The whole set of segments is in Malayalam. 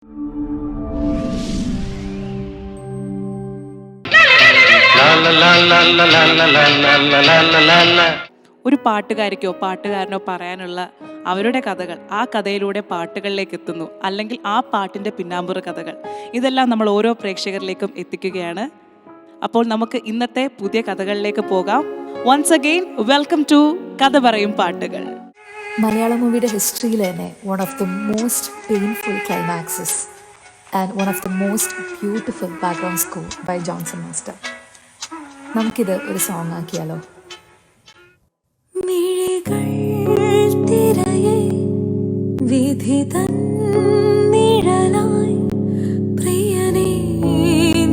ഒരു പാട്ടുകാരിക്കോ പാട്ടുകാരനോ പറയാനുള്ള അവരുടെ കഥകൾ ആ കഥയിലൂടെ പാട്ടുകളിലേക്ക് എത്തുന്നു, അല്ലെങ്കിൽ ആ പാട്ടിൻ്റെ പിന്നാമ്പുറ കഥകൾ, ഇതെല്ലാം നമ്മൾ ഓരോ പ്രേക്ഷകരിലേക്കും എത്തിക്കുകയാണ്. അപ്പോൾ നമുക്ക് ഇന്നത്തെ പുതിയ കഥകളിലേക്ക് പോകാം. വൺസ് അഗെയിൻ വെൽക്കം ടു കഥ പറയും പാട്ടുകൾ. മലയാള മൂവിയുടെ ഹിസ്റ്ററിയിൽ തന്നെ one of the most painful climaxes and one of the most beautiful background score by Johnson master. നമുക്കിത് ഒരു സോങ് ആക്കിയാലോ? വിധി തൻ നിഴലായി പ്രിയനേ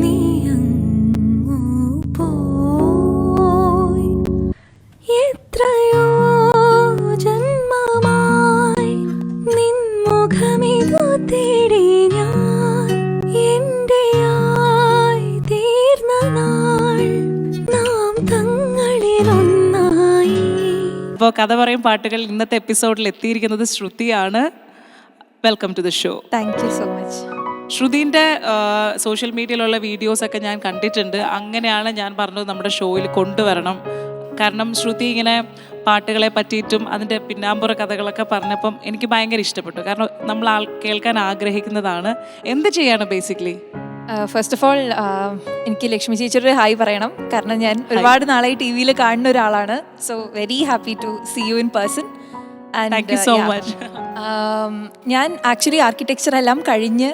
നീയങ്ങു പോയി, എത്രയോ ജന്മമായി നിൻ മുഖമിതു തേടി ഞാൻ, എന്റെയായി തീർന്ന നാൾ നാം തങ്ങളിലൊന്നായി. അപ്പോൾ കഥ പറയും പാട്ടുകൾ ഇന്നത്തെ എപ്പിസോഡിൽ എത്തിയിരിക്കുന്നത് ശ്രുതിയാണ്. Welcome to the show. Thank you so much. ശ്രുതിൻ്റെ സോഷ്യൽ മീഡിയയിലുള്ള വീഡിയോസൊക്കെ ഞാൻ കണ്ടിട്ടുണ്ട്. അങ്ങനെയാണ് ഞാൻ പറഞ്ഞത് നമ്മുടെ ഷോയിൽ കൊണ്ടുവരണം. കാരണം ശ്രുതി ഇങ്ങനെ പാട്ടുകളെ പറ്റിയിട്ടും അതിൻ്റെ പിന്നാമ്പുറ കഥകളൊക്കെ പറഞ്ഞപ്പം എനിക്ക് ഭയങ്കര ഇഷ്ടപ്പെട്ടു. കാരണം നമ്മൾ കേൾക്കാൻ ആഗ്രഹിക്കുന്നതാണ്. എന്ത് ചെയ്യാണ് ബേസിക്കലി? ഫസ്റ്റ് ഓഫ് ഓൾ എനിക്ക് ലക്ഷ്മി ചേച്ചിയുടെ ഹായ് പറയണം. കാരണം ഞാൻ ഒരുപാട് നാളായി ടി വിയിൽ കാണുന്ന ഒരാളാണ്. So very happy to see you in person. Thank you so much. ഞാൻ ആക്ച്വലി ആർക്കിടെക്ചർ എല്ലാം കഴിഞ്ഞ്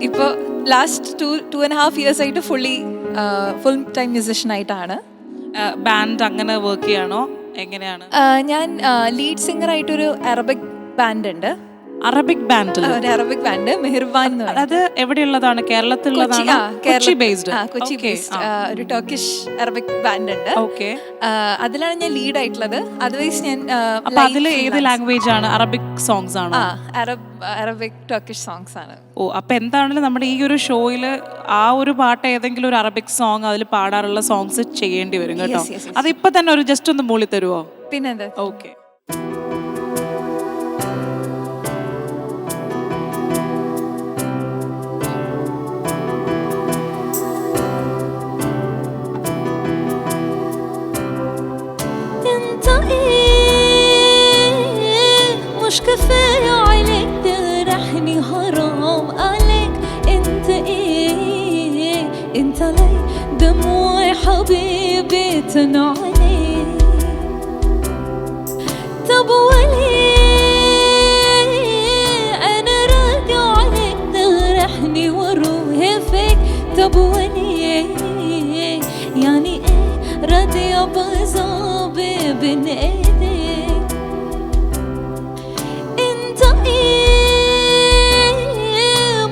ഇപ്പോൾ ലാസ്റ്റ് 2.5 years ആയിട്ട് ഫുൾ ടൈം മ്യൂസിഷ്യൻ ആയിട്ടാണ്. ബാൻഡ് അങ്ങനെ വർക്ക് ചെയ്യാണോ? എങ്ങനെയാണ്? ഞാൻ ലീഡ് സിംഗർ ആയിട്ടൊരു അറബിക് ബാൻഡ് ഉണ്ട്. Arabic band? ഒരു അറബിക് ബാൻഡ് മെഹർബാൻ എന്ന് പറയും. അത് എവിടെയുള്ളതാണ്? കേരളത്തിലുള്ളതാണ്? കൊച്ചി ബേസ്ഡ്. കൊച്ചി ബേസ്ഡ് ഒരു ടർക്കിഷ് അറബിക് ബാൻഡ് ഉണ്ട്. ഓക്കെ, അതിലാണ് ഞാൻ ലീഡ് ആയിട്ടുള്ളത്. അതർവൈസ് ഞാൻ അതിൽ ഏത് ലാംഗ്വേജ് ആണ്? അറബിക് സോങ്സ് ആണോ? അറബിക് ടർക്കിഷ് സോങ്സ് ആണ്. ഓ, അപ്പൊ എന്താണെങ്കിലും നമ്മുടെ ഈ ഒരു ഷോയില് ആ ഒരു പാട്ട് ഏതെങ്കിലും ഒരു അറബിക് സോങ് അതിൽ പാടാറുള്ള സോങ്സ് ചെയ്യേണ്ടി വരും കേട്ടോ. അതിപ്പോ തന്നെ ഒരു ജസ്റ്റ് ഒന്ന് മൂളി തരുമോ? പിന്നെന്താ. ഓക്കെ. مش كفاية عليك تجرحني، حرام عليك. انت ايه انت لي دموعي حبيبي تنعلي. طب وليه انا راضي عليك تجرحني واروح فيك؟ طب وليه يعني ايه راضية بظابي بين ايديك؟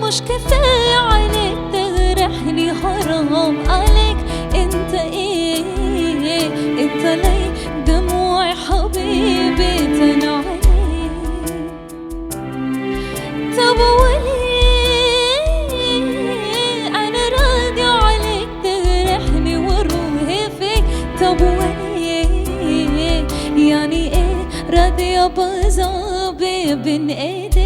مش كفاية عليك تجرحني، حرام عليك. انت ايه انت لي دموعي حبيبي تنعلي. طب وليه انا راضي عليك تجرحني واروح فيك؟ طب وليه يعني ايه راضية بظابي بين ايديك؟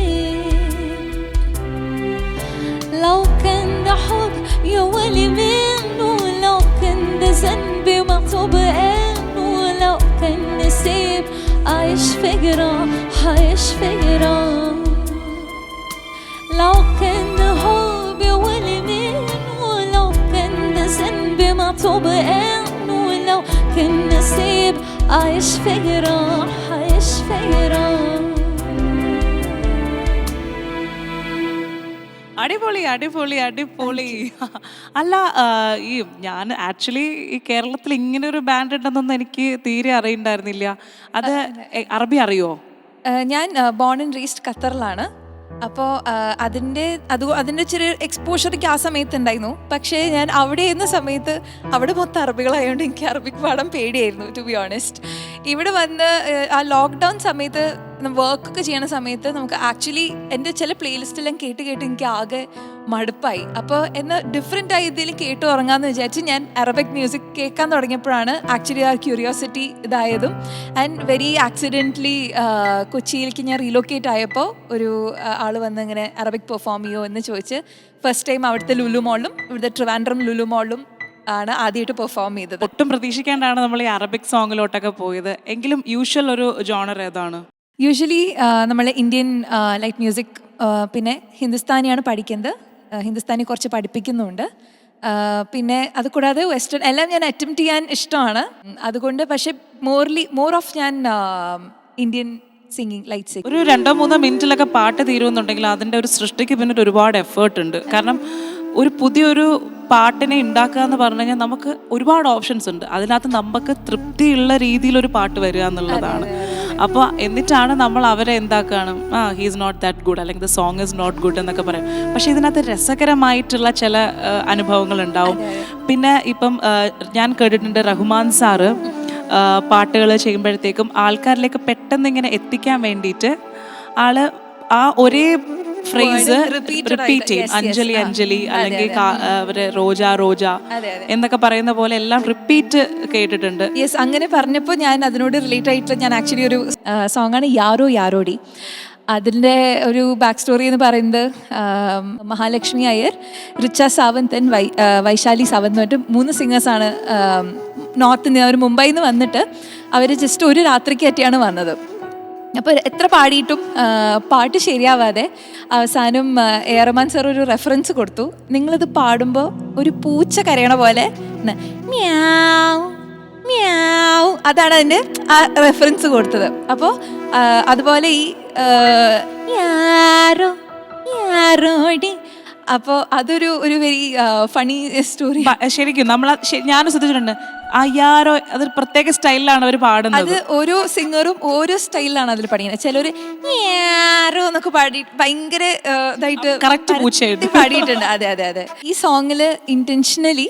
لو كان ده حب يا ولي منه، لو كان ده ذنبي مكتوب انه، لو كان نسيب عايش في جراح عايش في جراح. لو كان ده حب يا ولي منه، لو كان ده ذنبي مكتوب انه، لو كان نسيب عايش في جراح عايش في جراح. അടിപൊളി അടിപൊളി അടിപൊളി. അല്ല, ഈ ഞാൻ ആക്ച്വലി ഈ കേരളത്തിൽ ഇങ്ങനെ ഒരു ബാൻഡ് ഉണ്ടെന്നൊന്നും എനിക്ക് തീരെ അറിയണ്ടായിരുന്നില്ല. അത് അറബി അറിയോ? ഞാൻ ബോൺ ആൻഡ് റേസ്ഡ് ഖത്തറിലാണ്. അപ്പോൾ അതിൻ്റെ ചെറിയ എക്സ്പോഷർക്ക് ആ സമയത്ത് ഉണ്ടായിരുന്നു. പക്ഷേ ഞാൻ അവിടെ ഇരുന്ന സമയത്ത് അവിടെ മൊത്തം അറബികളായതുകൊണ്ട് എനിക്ക് അറബിക് പാടാൻ പേടിയായിരുന്നു, ടു ബി ഓണസ്റ്റ്. ഇവിടെ വന്ന് ആ ലോക്ക്ഡൗൺ സമയത്ത് വർക്കൊക്കെ ചെയ്യണ സമയത്ത് നമുക്ക് ആക്ച്വലി എൻ്റെ ചില പ്ലേലിസ്റ്റെല്ലാം കേട്ട് എനിക്ക് ആകെ മടുപ്പായി. അപ്പോൾ എന്നാൽ ഡിഫറെൻ്റ് ആയി ഇതിൽ കേട്ട് ഉറങ്ങാമെന്ന് വിചാരിച്ച് ഞാൻ അറബിക് മ്യൂസിക് കേൾക്കാൻ തുടങ്ങിയപ്പോഴാണ് ആക്ച്വലി ആ ക്യൂരിയോസിറ്റി ഇതായതും. ആൻഡ് വെരി ആക്സിഡൻ്റലി കൊച്ചിയിലേക്ക് ഞാൻ റീലൊക്കേറ്റ് ആയപ്പോൾ ഒരു ആൾ വന്ന് ഇങ്ങനെ അറബിക് പെർഫോം ചെയ്യുമോ എന്ന് ചോദിച്ച് ഫസ്റ്റ് ടൈം അവിടുത്തെ ലുലു മോളിലും ഇവിടുത്തെ ട്രിവാൻഡ്രം ലുലു മോളിലും ആണ് ആദ്യമായിട്ട് പെർഫോം ചെയ്തത്. ഒട്ടും പ്രതീക്ഷിക്കാണ്ടാണ് നമ്മൾ ഈ അറബിക് സോങ്ങിലോട്ടൊക്കെ പോയത്. എങ്കിലും യൂഷ്വൽ ഒരു ജോണർ ഏതാണ്? യൂഷ്വലി നമ്മൾ ഇന്ത്യൻ ലൈറ്റ് മ്യൂസിക് പിന്നെ ഹിന്ദുസ്ഥാനിയാണ് പഠിക്കുന്നത്. ഹിന്ദുസ്ഥാനി കുറച്ച് പഠിപ്പിക്കുന്നുണ്ട്. പിന്നെ അത് കൂടാതെ വെസ്റ്റേൺ എല്ലാം ഞാൻ അറ്റംപ്റ്റ് ചെയ്യാൻ ഇഷ്ടമാണ്. അതുകൊണ്ട് പക്ഷേ മോർ ഓഫ് ഞാൻ ഇന്ത്യൻ സിംഗിങ്, ലൈറ്റ് സിംഗിങ്. ഒരു 2-3 മിനിറ്റിലൊക്കെ പാട്ട് തീരുമെന്നുണ്ടെങ്കിൽ അതിൻ്റെ ഒരു സൃഷ്ടിക്ക് പിന്നിട്ട് ഒരുപാട് എഫേർട്ട് ഉണ്ട്. കാരണം ഒരു പുതിയൊരു പാട്ടിനെ ഉണ്ടാക്കുക എന്ന് പറഞ്ഞു കഴിഞ്ഞാൽ നമുക്ക് ഒരുപാട് ഓപ്ഷൻസ് ഉണ്ട്. അതിനകത്ത് നമുക്ക് തൃപ്തിയുള്ള രീതിയിലൊരു പാട്ട് വരിക എന്നുള്ളതാണ്. അപ്പോൾ എന്നിട്ടാണ് നമ്മൾ അവരെ എന്താക്കുകയാണ്, ഹീസ് നോട്ട് ദാറ്റ് ഗുഡ്, അല്ലെങ്കിൽ the song is not good എന്നൊക്കെ പറയും. പക്ഷേ ഇതിനകത്ത് രസകരമായിട്ടുള്ള ചില അനുഭവങ്ങൾ ഉണ്ടാവും. പിന്നെ ഇപ്പം ഞാൻ കേട്ടിട്ടുണ്ട് റഹ്മാൻ സാറ് പാട്ടുകൾ ചെയ്യുമ്പോഴത്തേക്കും ആൾക്കാരിലേക്ക് പെട്ടെന്ന് ഇങ്ങനെ എത്തിക്കാൻ വേണ്ടിയിട്ട് ആള് ആ ഒരേ ഫ്രേസ് റിപ്പീറ്റ് ചെയ്യും. അഞ്ജലി അഞ്ജലി അല്ലെങ്കിൽ അവര് റോജ റോജ എന്നൊക്കെ പറയുന്ന പോലെ എല്ലാം റിപ്പീറ്റ് കേട്ടിട്ടുണ്ട്. യെസ്, അങ്ങനെ പറഞ്ഞപ്പോൾ ഞാൻ അതിനോട് റിലേറ്റ് ആയിട്ടുള്ള ഞാൻ ആക്ച്വലി ഒരു സോങ്ങാണ് യാരോ യാരോടി. അതിൻ്റെ ഒരു ബാക്ക് സ്റ്റോറി എന്ന് പറയുന്നത് മഹാലക്ഷ്മി അയ്യർ, റിച്ച സാവന്ത് ആൻഡ് വൈശാലി സാവന്ത് എന്ന് പറഞ്ഞിട്ട് 3 സിംഗേഴ്സാണ് നോർത്ത് ഇന്ത്യ. അവർ മുംബൈയിൽ നിന്ന് വന്നിട്ട് അവർ ജസ്റ്റ് ഒരു രാത്രിക്ക് പറ്റിയാണ് വന്നത്. അപ്പോൾ എത്ര പാടിയിട്ടും പാട്ട് ശരിയാവാതെ അവസാനം എ ആർ റഹ്മാൻ സാർ ഒരു റെഫറൻസ് കൊടുത്തു. നിങ്ങളിത് പാടുമ്പോൾ ഒരു പൂച്ച കരയണ പോലെ മ്യാവ് മ്യാവ്, അതാണ് അതിൻ്റെ ആ റെഫറൻസ് കൊടുത്തത്. അപ്പോൾ അതുപോലെ ഈ യാരോ യാരോടി, അപ്പോൾ അതൊരു വെരി ഫണി സ്റ്റോറി. ശരിക്കും ഞാനും ശ്രദ്ധിച്ചിട്ടുണ്ട്. ആ യാരോ അതൊരു പ്രത്യേക സ്റ്റൈലിലാണ് അവർ പാടുന്നത്. അത് ഓരോ സിംഗറും ഓരോ സ്റ്റൈലിലാണ് അതിൽ പാടിയത്. ചിലർ യാരോ എന്നൊക്കെ പാടി ഭയങ്കര ഇതായിട്ട് കറക്റ്റ് പൂച്ചയായിട്ട് പാടിയിട്ടുണ്ട്. അതെ അതെ അതെ. ഈ സോങ്ങില് ഇന്റൻഷനലി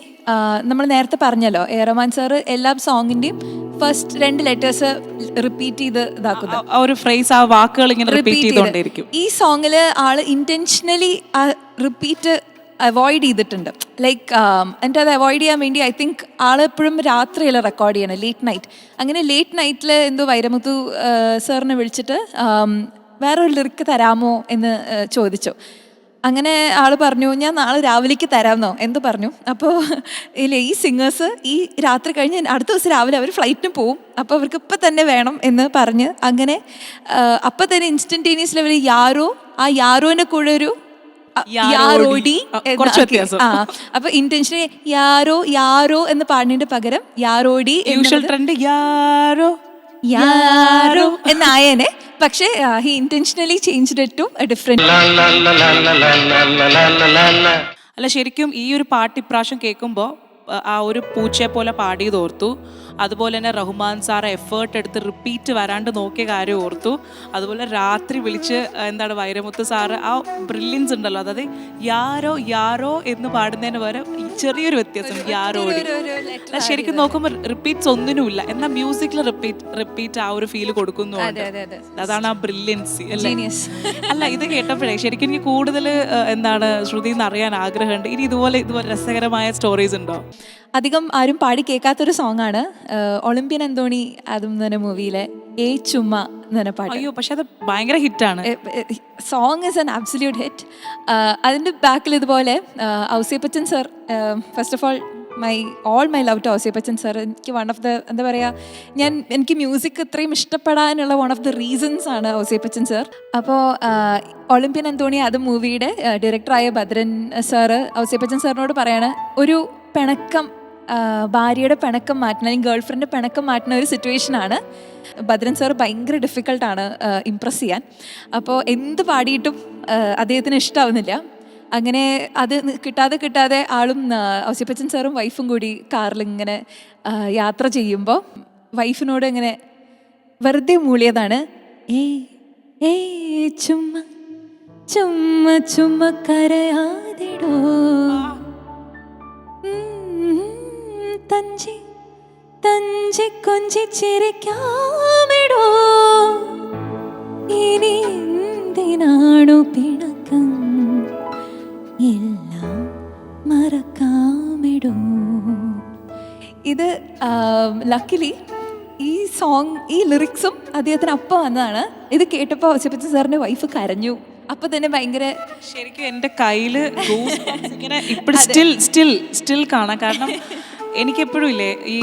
നമ്മൾ നേരത്തെ പറഞ്ഞല്ലോ, എ ആർ റഹ്മാൻ സാർ എല്ലാ സോങ്ങിന്റെയും ഫസ്റ്റ് 2 ലെറ്റേഴ്സ് റിപ്പീറ്റ് ചെയ്ത് ഇതാക്കുന്നു. ഒരു ഫ്രേസ്, ആ വാക്കുകൾ ഇങ്ങനെ റിപ്പീറ്റ് ചെയ്തുകൊണ്ടേയിരിക്കും. ഈ സോങ്ങില് ആള് ഇന്റൻഷനലി ആ റിപ്പീറ്റ് അവോയ്ഡ് ചെയ്തിട്ടുണ്ട്. ലൈക്ക് എന്നിട്ട് അത് അവോയ്ഡ് ചെയ്യാൻ വേണ്ടി ഐ തിങ്ക് ആളെപ്പോഴും രാത്രിയല്ല റെക്കോർഡ് ചെയ്യണം, ലേറ്റ് നൈറ്റ്. അങ്ങനെ ലേറ്റ് നൈറ്റിൽ എന്തോ വൈരമുത്തു സാറിനെ വിളിച്ചിട്ട് വേറൊരു ലിറിക്ക് തരാമോ എന്ന് ചോദിച്ചു. അങ്ങനെ ആൾ പറഞ്ഞു, ഞാൻ നാളെ രാവിലേക്ക് തരാമെന്നോ എന്ത് പറഞ്ഞു. അപ്പോൾ ഇല്ല, ഈ സിംഗേഴ്സ് ഈ രാത്രി കഴിഞ്ഞ് അടുത്ത ദിവസം രാവിലെ അവർ ഫ്ലൈറ്റിന് പോവും, അപ്പോൾ അവർക്ക് ഇപ്പം തന്നെ വേണം എന്ന് പറഞ്ഞ് അങ്ങനെ അപ്പം തന്നെ ഇൻസ്റ്റൻറ്റേനിയസ്ലി അവർ യാരോ, ആ യാരോനെ കൂടെ ഒരു യാരോടി, അപ്പൊ ഇന്റൻഷനലി യാരോ യാരോ എന്ന് പാടുന്നതിന്റെ പകരം യാരോടി ട്രെൻഡ് യാരോ യാരോ എന്നായേനെ. പക്ഷേ he intentionally changed it to a different. അല്ല, ശരിക്കും ഈ ഒരു പാട്ട് ഇപ്രാവശ്യം കേൾക്കുമ്പോൾ ആ ഒരു പൂച്ചയെ പോലെ പാടിയത് ഓർത്തു. അതുപോലെ തന്നെ റഹ്മാൻ സാർ എഫേർട്ട് എടുത്ത് റിപ്പീറ്റ് വരാണ്ട് നോക്കിയ കാര്യം ഓർത്തു. അതുപോലെ രാത്രി വിളിച്ച് എന്താണ് വൈരമുത്ത് സാറ് ആ ബ്രില്യൻസ് ഉണ്ടല്ലോ, അതായത് യാരോ യാരോ എന്ന് പാടുന്നതിന് പകരം ചെറിയൊരു വ്യത്യാസം യാരോടി. ശരിക്കും നോക്കുമ്പോൾ റിപ്പീറ്റ്സ് ഒന്നിനുമില്ല, എന്നാൽ മ്യൂസിക്കിൽ റിപ്പീറ്റ് ആ ഒരു ഫീൽ കൊടുക്കുന്നുണ്ട്. അതാണ് ആ ബ്രില്യൻസി അല്ലേ? അല്ല, ഇത് കേട്ടപ്പോഴേ ശരിക്കും എനിക്ക് കൂടുതൽ എന്താണ് ശ്രുതി എന്ന് അറിയാൻ ആഗ്രഹമുണ്ട്. ഇനി ഇതുപോലെ രസകരമായ സ്റ്റോറീസ് ഉണ്ടോ? അധികം ആരും പാടി കേൾക്കാത്തൊരു സോങ്ങാണ് ഒളിമ്പ്യൻ അന്തോണി അതും തന്നെ മൂവിയിലെ ഏ ചുമ്മ എന്ന് പറഞ്ഞ പാട്ട്. അയ്യോ, പക്ഷെ അത് ഭയങ്കര ഹിറ്റാണ്. Song is an absolute hit. അതിൻ്റെ ബാക്കിൽ ഇതുപോലെ Ouseppachan sir, first of all all my love to Ouseppachan sir. എനിക്ക് വൺ ഓഫ് ദ എന്താ പറയുക, എനിക്ക് മ്യൂസിക് ഇത്രയും ഇഷ്ടപ്പെടാനുള്ള വൺ ഓഫ് ദ റീസൺസ് ആണ് ഔസേപ്പച്ചൻ സർ. അപ്പോൾ ഒളിമ്പ്യൻ അന്തോണി അത് മൂവിയുടെ ഡയറക്ടറായ ഭദ്രൻ സാറ് ഔസേപ്പച്ചൻ സാറിനോട് പറയാണ്, ഒരു പിണക്കം, ഭാര്യയുടെ പിണക്കം മാറ്റുന്ന അല്ലെങ്കിൽ ഗേൾ ഫ്രണ്ട് പിണക്കം മാറ്റുന്ന ഒരു സിറ്റുവേഷനാണ്. ഭദ്രൻ സാർ ഭയങ്കര ഡിഫിക്കൽട്ടാണ് ഇംപ്രസ് ചെയ്യാൻ. അപ്പോൾ എന്ത് പാടിയിട്ടും അദ്ദേഹത്തിന് ഇഷ്ടമാവുന്നില്ല. അങ്ങനെ അത് കിട്ടാതെ ആളും ഔസേപ്പച്ചൻ സാറും വൈഫും കൂടി കാറിൽ ഇങ്ങനെ യാത്ര ചെയ്യുമ്പോൾ വൈഫിനോട് ഇങ്ങനെ വെറുതെ മൂളിയതാണ്, ഏ ചുമ്മ ചുമ്മ ചുമ്മ കരയാതിടോ, തഞ്ചി തഞ്ചി കൊഞ്ചി ചിരിക്കാമിടോ, ഇനി എന്തിനാണു പിണക്കം എല്ലാം മറക്കാമിടൂ. ഇത് ലക്കിലി ഈ സോങ് ഈ ലിറിക്സും അദ്ദേഹത്തിന് അപ്പം വന്നതാണ്. ഇത് കേട്ടപ്പോൾ ഔസേപ്പച്ചൻ സാറിൻ്റെ വൈഫ് കരഞ്ഞു. അപ്പം തന്നെ ഭയങ്കര ശരിക്കും എൻ്റെ കയ്യിൽ ഇങ്ങനെ ഇപ്പോഴും സ്റ്റിൽ കാണാം. കാരണം എനിക്കെപ്പോഴും ഇല്ലേ ഈ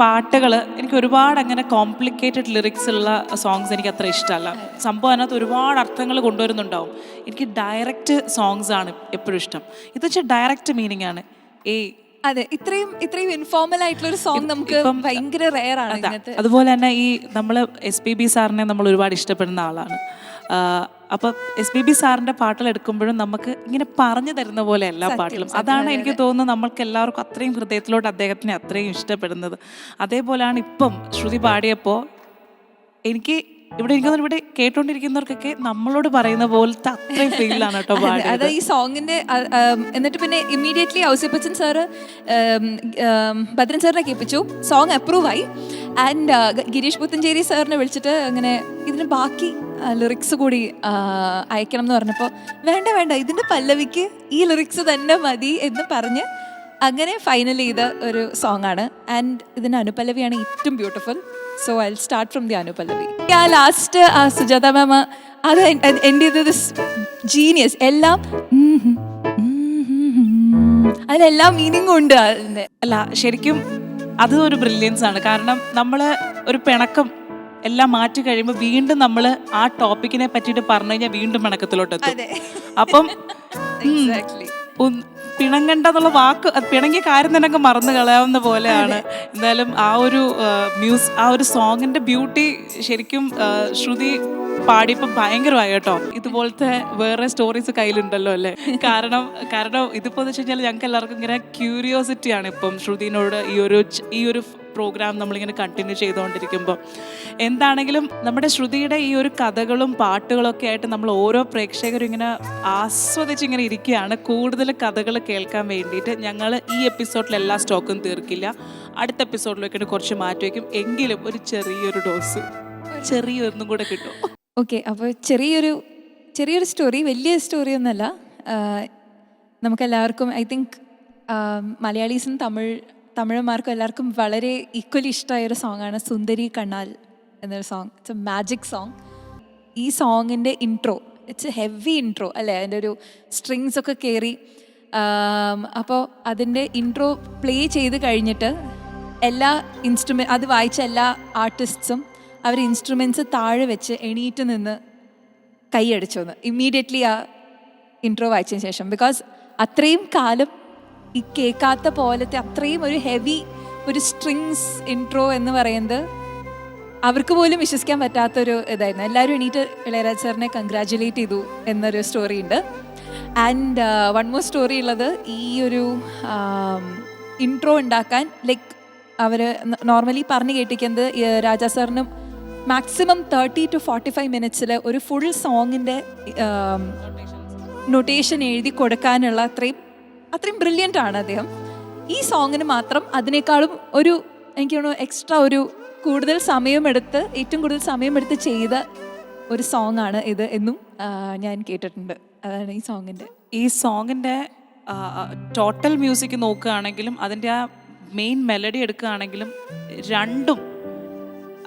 പാട്ടുകൾ എനിക്ക് ഒരുപാട് അങ്ങനെ കോംപ്ലിക്കേറ്റഡ് ലിറിക്സ് ഉള്ള സോങ്സ് എനിക്ക് അത്ര ഇഷ്ടമല്ല. സംഭവം അതിനകത്ത് ഒരുപാട് അർത്ഥങ്ങൾ കൊണ്ടുവരുന്നുണ്ടാവും. എനിക്ക് ഡയറക്റ്റ് സോങ്സ് ആണ് എപ്പോഴും ഇഷ്ടം. ഇത് വെച്ചാൽ ഡയറക്റ്റ് മീനിങ് ആണ്. അതെ, ഇത്രയും ഇൻഫോർമൽ ആയിട്ടുള്ള ഒരു സോങ് നമുക്ക് ഭയങ്കര റെയർ ആണ് ഇങ്ങനത്തെ. അതുപോലെ തന്നെ ഈ നമ്മൾ SPB സാറിനെ നമ്മൾ ഒരുപാട് ഇഷ്ടപ്പെടുന്ന ആളാണ്. അപ്പം SPB സാറിൻ്റെ പാട്ടുകൾ എടുക്കുമ്പോഴും നമുക്ക് ഇങ്ങനെ പറഞ്ഞു തരുന്ന പോലെ എല്ലാ പാട്ടിലും. അതാണ് എനിക്ക് തോന്നുന്നത് നമ്മൾക്ക് എല്ലാവർക്കും അത്രയും ഹൃദയത്തിലോട്ട് അദ്ദേഹത്തിനെ അത്രയും ഇഷ്ടപ്പെടുന്നത്. അതേപോലെയാണ് ഇപ്പം ശ്രുതി പാടിയപ്പോൾ എനിക്ക് ഇവിടെ കേട്ടോണ്ടിരിക്കുന്നവർക്കൊക്കെ നമ്മളോട് പറയുന്ന പോലത്തെ അത്രയും ഫീലാണ് കേട്ടോ പാടിയത്. അത് ഈ സോങ്ങിന്റെ എന്നിട്ട് പിന്നെ ഇമ്മീഡിയറ്റ്ലി ഔസേപ്പച്ചൻ സാറ് ഭദ്രൻ സാറിനെ കേൾപ്പിച്ചു. സോങ് അപ്രൂവ് ആയി. ആൻഡ് ഗിരീഷ് പുത്തഞ്ചേരി സാറിനെ വിളിച്ചിട്ട് അങ്ങനെ ഇതിന് ബാക്കി ലിറിക്സ് കൂടി അയക്കണം എന്ന് പറഞ്ഞപ്പോൾ വേണ്ട ഇതിൻ്റെ പല്ലവിക്ക് ഈ ലിറിക്സ് തന്നെ മതി എന്ന് പറഞ്ഞ് അങ്ങനെ ഫൈനൽ ചെയ്ത ഒരു സോങ് ആണ്. ആൻഡ് ഇതിൻ്റെ അനുപല്ലവിയാണ് ഏറ്റവും beautiful. So I start from the anupallavi. ആ ലാസ്റ്റ് ആ സുജാത മാമ അത് എൻ്റെ ഇത് ജീനിയസ്. എല്ലാം അതിലെല്ലാം മീനിങ്ങും ഉണ്ട് അതിൻ്റെ. അല്ല ശരിക്കും അത് ഒരു ബ്രില്യൻസ് ആണ്. കാരണം നമ്മൾ ഒരു പിണക്കം എല്ലാം മാറ്റി കഴിയുമ്പോൾ വീണ്ടും നമ്മൾ ആ ടോപ്പിക്കിനെ പറ്റിയിട്ട് പറഞ്ഞു കഴിഞ്ഞാൽ വീണ്ടും പിണക്കത്തിലോട്ടെത്തും. അപ്പം പിണങ്ങണ്ടെന്നുള്ള വാക്ക് പിണങ്ങിയ കാര്യം തന്നെ അങ്ങ് മറന്നു കളയാവുന്ന പോലെയാണ്. എന്തായാലും ആ ഒരു സോങ്ങിന്റെ ബ്യൂട്ടി ശരിക്കും ശ്രുതി പാടിയപ്പോൾ ഭയങ്കരമായി കേട്ടോ. ഇതുപോലത്തെ വേറെ സ്റ്റോറീസ് കയ്യിലുണ്ടല്ലോ അല്ലേ? കാരണം ഇതിപ്പോ എന്ന് വെച്ച് കഴിഞ്ഞാൽ ഞങ്ങൾക്ക് എല്ലാവർക്കും ഇങ്ങനെ ക്യൂരിയോസിറ്റിയാണ് ഇപ്പം ശ്രുതിനോട് ഈ ഒരു പ്രോഗ്രാം നമ്മളിങ്ങനെ കണ്ടിന്യൂ ചെയ്തുകൊണ്ടിരിക്കുമ്പോൾ. എന്താണെങ്കിലും നമ്മുടെ ശ്രുതിയുടെ ഈ ഒരു കഥകളും പാട്ടുകളും ഒക്കെ ആയിട്ട് നമ്മൾ ഓരോ പ്രേക്ഷകരും ഇങ്ങനെ ആസ്വദിച്ചിങ്ങനെ ഇരിക്കുകയാണ്. കൂടുതൽ കഥകൾ കേൾക്കാൻ വേണ്ടിയിട്ട് ഞങ്ങൾ ഈ എപ്പിസോഡിൽ എല്ലാ സ്റ്റോക്കും തീർക്കില്ല. അടുത്ത എപ്പിസോഡിലേക്കിട്ട് കുറച്ച് മാറ്റി വയ്ക്കും. എങ്കിലും ഒരു ചെറിയൊരു ഡോസ് ചെറിയൊന്നും കൂടെ കിട്ടും. ഓക്കെ, അപ്പോൾ ചെറിയൊരു സ്റ്റോറി, വലിയ സ്റ്റോറി ഒന്നല്ല. നമുക്കെല്ലാവർക്കും ഐ തിങ്ക് മലയാളീസും തമിഴന്മാർക്കും എല്ലാവർക്കും വളരെ ഈക്വലി ഇഷ്ടമായൊരു സോങ്ങാണ് സുന്ദരി കണ്ണാൽ എന്നൊരു song. It's a magic song. ഈ സോങ്ങിൻ്റെ intro, it's a heavy intro അല്ലേ? അതിൻ്റെ ഒരു സ്ട്രിങ്സ് ഒക്കെ കയറി. അപ്പോൾ അതിൻ്റെ ഇൻട്രോ പ്ലേ ചെയ്ത് കഴിഞ്ഞിട്ട് അത് വായിച്ച എല്ലാ ആർട്ടിസ്റ്റ്സും അവർ ഇൻസ്ട്രുമെൻറ്റ്സ് താഴെ വെച്ച് എണീറ്റ് നിന്ന് കൈയടിച്ചോന്ന് ഇമ്മീഡിയറ്റ്ലി ആ ഇൻട്രോ വായിച്ചതിന് ശേഷം. ബിക്കോസ് അത്രയും കാലം ഈ കേൾക്കാത്ത പോലത്തെ അത്രയും ഒരു ഹെവി ഒരു സ്ട്രിങ്സ് ഇൻട്രോ എന്ന് പറയുന്നത് അവർക്ക് പോലും വിശ്വസിക്കാൻ പറ്റാത്തൊരു ഇതായിരുന്നു. എല്ലാവരും എണീറ്റ് ഇളയരാജ സാറിനെ കൺഗ്രാജുലേറ്റ് ചെയ്തു എന്നൊരു സ്റ്റോറി ഉണ്ട്. ആൻഡ് വൺ മോർ സ്റ്റോറി ഉള്ളത്, ഈ ഒരു ഇൻട്രോ ഉണ്ടാക്കാൻ ലൈക്ക് അവർ നോർമലി പറഞ്ഞു കേട്ടിരിക്കുന്നത് രാജാ സാറിന് മാക്സിമം 30 to 45 മിനിറ്റ്സിൽ ഒരു ഫുൾ സോങ്ങിൻ്റെ നൊട്ടേഷൻ എഴുതി കൊടുക്കാനുള്ള അത്രയും ബ്രില്യൻ്റ് ആണ് അദ്ദേഹം. ഈ സോങ്ങിന് മാത്രം അതിനേക്കാളും എനിക്ക് തോന്നുന്നു എക്സ്ട്രാ ഏറ്റവും കൂടുതൽ സമയമെടുത്ത് ചെയ്ത ഒരു സോങ് ആണ് ഇത് എന്നും ഞാൻ കേട്ടിട്ടുണ്ട്. അതാണ് ഈ സോങ്ങിൻ്റെ ടോട്ടൽ മ്യൂസിക് നോക്കുകയാണെങ്കിലും അതിൻ്റെ ആ മെയിൻ മെലഡി എടുക്കുകയാണെങ്കിലും രണ്ടും,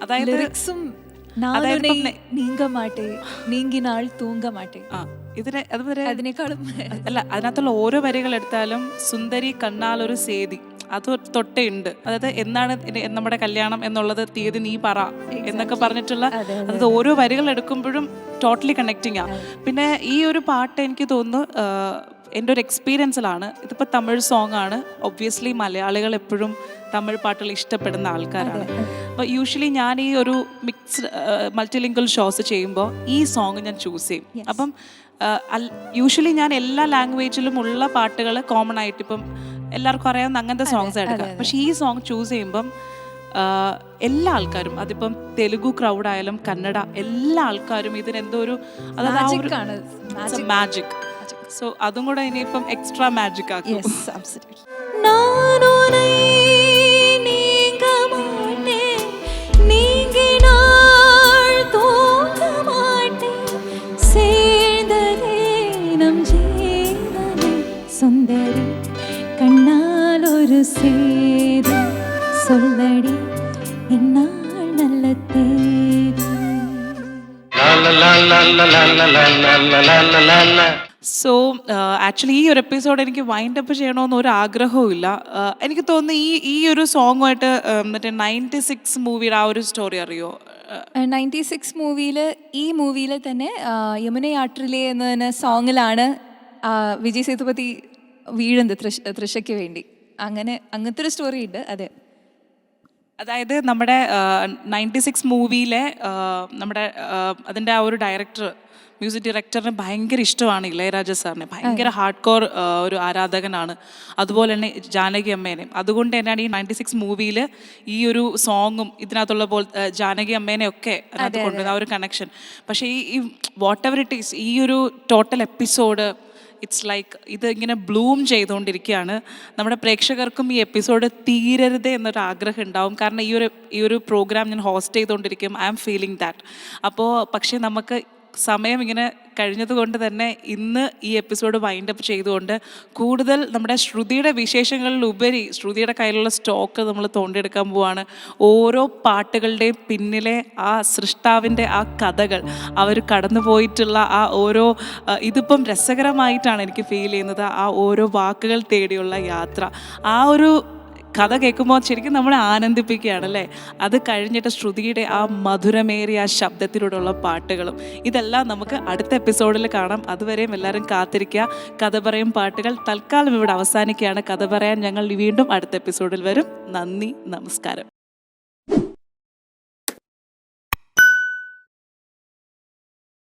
അതായത് ലിറിക്സും നീങ്ക മാട്ടേ നീങ്കിനാൾ തൂങ്ക മാട്ടേ അതിനേക്കാളും അല്ല, അതിനകത്തുള്ള ഓരോ വരികൾ എടുത്താലും സുന്ദരി കണ്ണാൽ ഒരു സേതി അത് തൊട്ടേ ഉണ്ട്. അതായത് എന്നാണ് നമ്മുടെ കല്യാണം എന്നുള്ളത് തീയതി നീ പറ എന്നൊക്കെ പറഞ്ഞിട്ടുള്ള അതായത് ഓരോ വരികൾ എടുക്കുമ്പോഴും ടോട്ടലി കണക്റ്റിംഗ് ആണ്. പിന്നെ ഈ ഒരു പാട്ട് എനിക്ക് തോന്നുന്നു എൻ്റെ ഒരു എക്സ്പീരിയൻസിലാണ്. ഇതിപ്പോൾ തമിഴ് സോങ് ആണ്. ഒബ്വിയസ്ലി മലയാളികൾ എപ്പോഴും തമിഴ് പാട്ടുകൾ ഇഷ്ടപ്പെടുന്ന ആൾക്കാരാണ്. അപ്പോൾ യൂഷ്വലി ഞാൻ ഈ ഒരു മിക്സ്ഡ് മൾട്ടിലിംഗ്വൽ ഷോസ് ചെയ്യുമ്പോൾ ഈ സോങ് ഞാൻ ചൂസ് ചെയ്യും. അപ്പം യൂഷ്വലി ഞാൻ എല്ലാ ലാംഗ്വേജിലും ഉള്ള പാട്ടുകൾ കോമൺ ആയിട്ട് ഇപ്പം എല്ലാവർക്കും അറിയാവുന്ന അങ്ങനത്തെ സോങ്സ് എടുക്കാം. പക്ഷെ ഈ സോങ് ചൂസ് ചെയ്യുമ്പം എല്ലാ ആൾക്കാരും, അതിപ്പം തെലുഗു ക്രൗഡ് ആയാലും കന്നഡ, എല്ലാ ആൾക്കാരും ഇതിനെന്തോ ഒരു മാജിക്. സോ അതും കൂടെ ഇനിയിപ്പം എക്സ്ട്രാ മാജിക് ആക്കും. நீங்கினாள் தூங்க மாட்டே വേണം ജീവനിൽ സുന്ദരി കണ്ണാൽ ഒരു സേതി சொல்லடி இந்நாள் நல்ல தேதி. സോ ആക്ച്വലി ഈ ഒരു എപ്പിസോഡ് എനിക്ക് വൈൻഡ് അപ്പ് ചെയ്യണമെന്ന് ഒരു ആഗ്രഹവും ഇല്ല. എനിക്ക് തോന്നുന്നു ഈ ഒരു സോങ്ങുമായിട്ട് മറ്റേ 96 മൂവിയുടെ ആ ഒരു സ്റ്റോറി അറിയോ? 96 മൂവിയിൽ ഈ മൂവിയിൽ തന്നെ യമുനയാട്രിലെ എന്ന സോങ്ങിലാണ് വിജയ് സേതുപതി വീഴുന്നത് തൃഷയ്ക്ക് വേണ്ടി. അങ്ങനത്തെ ഒരു സ്റ്റോറി ഉണ്ട്. അതെ, അതായത് നമ്മുടെ 96 മൂവിയിലെ നമ്മുടെ അതിൻ്റെ ആ ഒരു ഡയറക്ടർ, മ്യൂസിക് ഡയറക്ടറിന് ഭയങ്കര ഇഷ്ടമാണ് ഇളയരാജ സാറിനെ, ഭയങ്കര ഹാർഡ് കോർ ഒരു ആരാധകനാണ്. അതുപോലെ തന്നെ ജാനകി അമ്മേനെയും. അതുകൊണ്ട് തന്നെയാണ് ഈ 96 മൂവിയിൽ ഈ ഒരു സോങ്ങും ഇതിനകത്തുള്ള ജാനകി അമ്മേനെയൊക്കെ അതിനകത്ത് കൊണ്ടുവരുന്ന ആ ഒരു കണക്ഷൻ. പക്ഷേ ഈ വാട്ട് എവർ ഇറ്റ് ഈസ്, ഈ ഒരു ടോട്ടൽ എപ്പിസോഡ് ഇറ്റ്സ് ലൈക്ക് ഇത് ഇങ്ങനെ ബ്ലൂം ചെയ്തുകൊണ്ടിരിക്കുകയാണ്. നമ്മുടെ പ്രേക്ഷകർക്കും ഈ എപ്പിസോഡ് തീരരുത് എന്നൊരു ആഗ്രഹം ഉണ്ടാവും. കാരണം ഈ ഒരു പ്രോഗ്രാം ഞാൻ ഹോസ്റ്റ് ചെയ്തുകൊണ്ടിരിക്കും. I am feeling that. അപ്പോൾ പക്ഷേ നമുക്ക് സമയം ഇങ്ങനെ കഴിഞ്ഞത് കൊണ്ട് തന്നെ ഇന്ന് ഈ എപ്പിസോഡ് വൈൻഡ് അപ്പ് ചെയ്തുകൊണ്ട് കൂടുതൽ നമ്മുടെ ശ്രുതിയുടെ വിശേഷങ്ങളിലുപരി ശ്രുതിയുടെ കയ്യിലുള്ള സ്റ്റോക്ക് നമ്മൾ തോണ്ടിയെടുക്കാൻ പോവാണ്. ഓരോ പാട്ടുകളുടെയും പിന്നിലെ ആ സൃഷ്ടാവിൻ്റെ ആ കഥകൾ, അവർ കടന്നു പോയിട്ടുള്ള ആ ഓരോ ഇതിപ്പം രസകരമായിട്ടാണ് എനിക്ക് ഫീൽ ചെയ്യുന്നത്. ആ ഓരോ വാക്കുകൾ തേടിയുള്ള യാത്ര, ആ ഒരു കഥ കേൾക്കുമ്പോൾ ശരിക്കും നമ്മളെ ആനന്ദിപ്പിക്കുകയാണല്ലേ. അത് കഴിഞ്ഞിട്ട് ശ്രുതിയുടെ ആ മധുരമേറിയ ആ ശബ്ദത്തിലൂടെയുള്ള പാട്ടുകളും ഇതെല്ലാം നമുക്ക് അടുത്ത എപ്പിസോഡിൽ കാണാം. അതുവരെയും എല്ലാവരും കാത്തിരിക്കുക. കഥ പറയും പാട്ടുകൾ തൽക്കാലം ഇവിടെ അവസാനിക്കുകയാണ്. കഥ പറയാൻ ഞങ്ങൾ വീണ്ടും അടുത്ത എപ്പിസോഡിൽ വരും. നന്ദി, നമസ്കാരം.